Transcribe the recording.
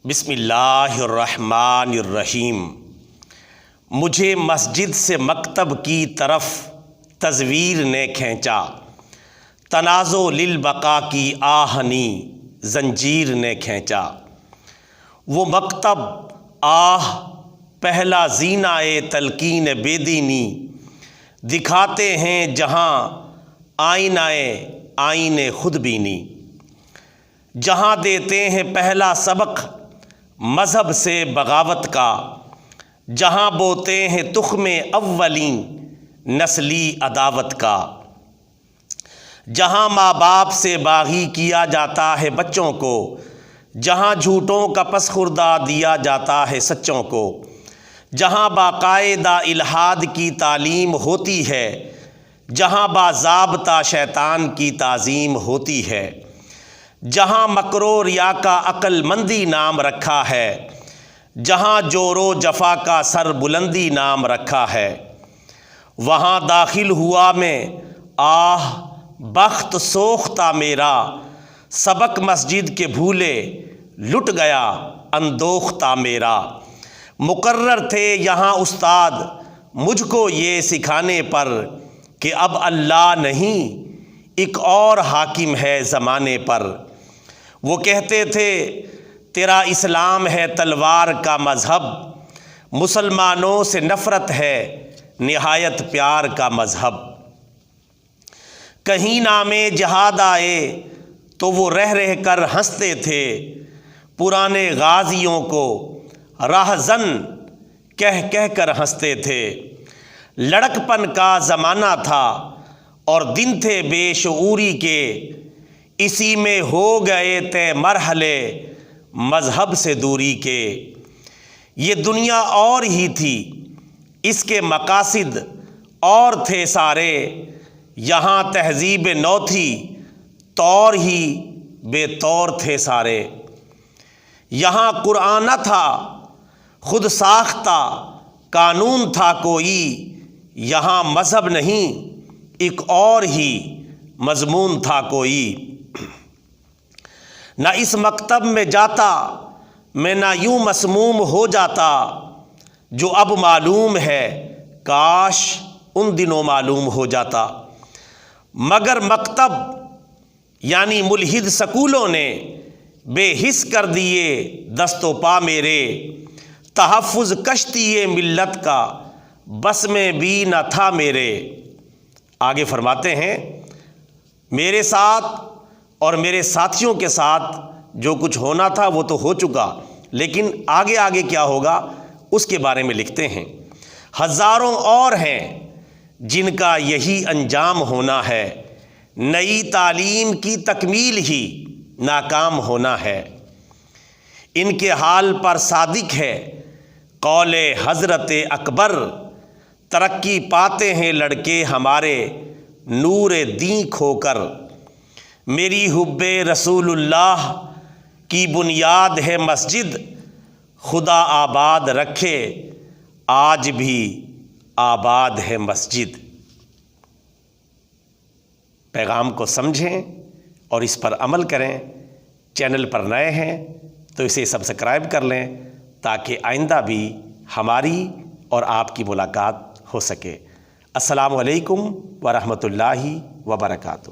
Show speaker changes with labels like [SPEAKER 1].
[SPEAKER 1] بسم اللہ الرحمن الرحیم۔ مجھے مسجد سے مکتب کی طرف تزویر نے کھینچا، تنازع للبقاء کی آہنی زنجیر نے کھینچا۔ وہ مکتب پہلا زینائے تلقین بے دینی، دکھاتے ہیں جہاں آئینہ خود بینی۔ جہاں دیتے ہیں پہلا سبق مذہب سے بغاوت کا، جہاں بوتے ہیں تخم اولین نسلی عداوت کا۔ جہاں ماں باپ سے باغی کیا جاتا ہے بچوں کو، جہاں جھوٹوں کا پسخوردہ دیا جاتا ہے سچوں کو۔ جہاں باقاعدہ الحاد کی تعلیم ہوتی ہے، جہاں باضابطہ شیطان کی تعظیم ہوتی ہے۔ جہاں مکر و ریا کا عقل مندی نام رکھا ہے، جہاں جور و جفا کا سر بلندی نام رکھا ہے۔ وہاں داخل ہوا میں بخت سوختہ میرا، سبق مسجد کے بھولے لٹ گیا اندوختہ میرا۔ مقرر تھے یہاں استاد مجھ کو یہ سکھانے پر کہ اب اللہ نہیں ایک اور حاکم ہے زمانے پر۔ وہ کہتے تھے تیرا اسلام ہے تلوار کا مذہب، مسلمانوں سے نفرت ہے نہایت پیار کا مذہب۔ کہیں نام جہاد آئے تو وہ رہ کر ہنستے تھے، پرانے غازیوں کو راہزن کہہ کر ہنستے تھے۔ لڑک پن کا زمانہ تھا اور دن تھے بے شعوری کے، اسی میں ہو گئے طے مرحلے مذہب سے دوری کے۔ یہ دنیا اور ہی تھی، اس کے مقاصد اور تھے سارے، یہاں تہذیب نو تھی طور ہی بے طور تھے سارے۔ یہاں قرآن نہ تھا خود ساختہ قانون تھا کوئی، یہاں مذہب نہیں ایک اور ہی مضمون تھا کوئی۔ نہ اس مکتب میں جاتا میں نہ یوں مسموم ہو جاتا، جو اب معلوم ہے کاش ان دنوں معلوم ہو جاتا۔ مگر مکتب یعنی ملحد سکولوں نے بے حس کر دیے دست و پا میرے، تحفظ کشتی ملت کا بس میں بھی نہ تھا میرے۔ آگے فرماتے ہیں میرے ساتھ اور میرے ساتھیوں کے ساتھ جو کچھ ہونا تھا وہ تو ہو چکا، لیکن آگے کیا ہوگا اس کے بارے میں لکھتے ہیں۔ ہزاروں اور ہیں جن کا یہی انجام ہونا ہے، نئی تعلیم کی تکمیل ہی ناکام ہونا ہے۔ ان کے حال پر صادق ہے قول حضرت اکبر، ترقی پاتے ہیں لڑکے ہمارے نور دین کھو کر۔ میری حب رسول اللہ کی بنیاد ہے مسجد، خدا آباد رکھے آج بھی آباد ہے مسجد۔ پیغام کو سمجھیں اور اس پر عمل کریں۔ چینل پر نئے ہیں تو اسے سبسکرائب کر لیں تاکہ آئندہ بھی ہماری اور آپ کی ملاقات ہو سکے۔ السلام علیکم ورحمۃ اللہ وبرکاتہ۔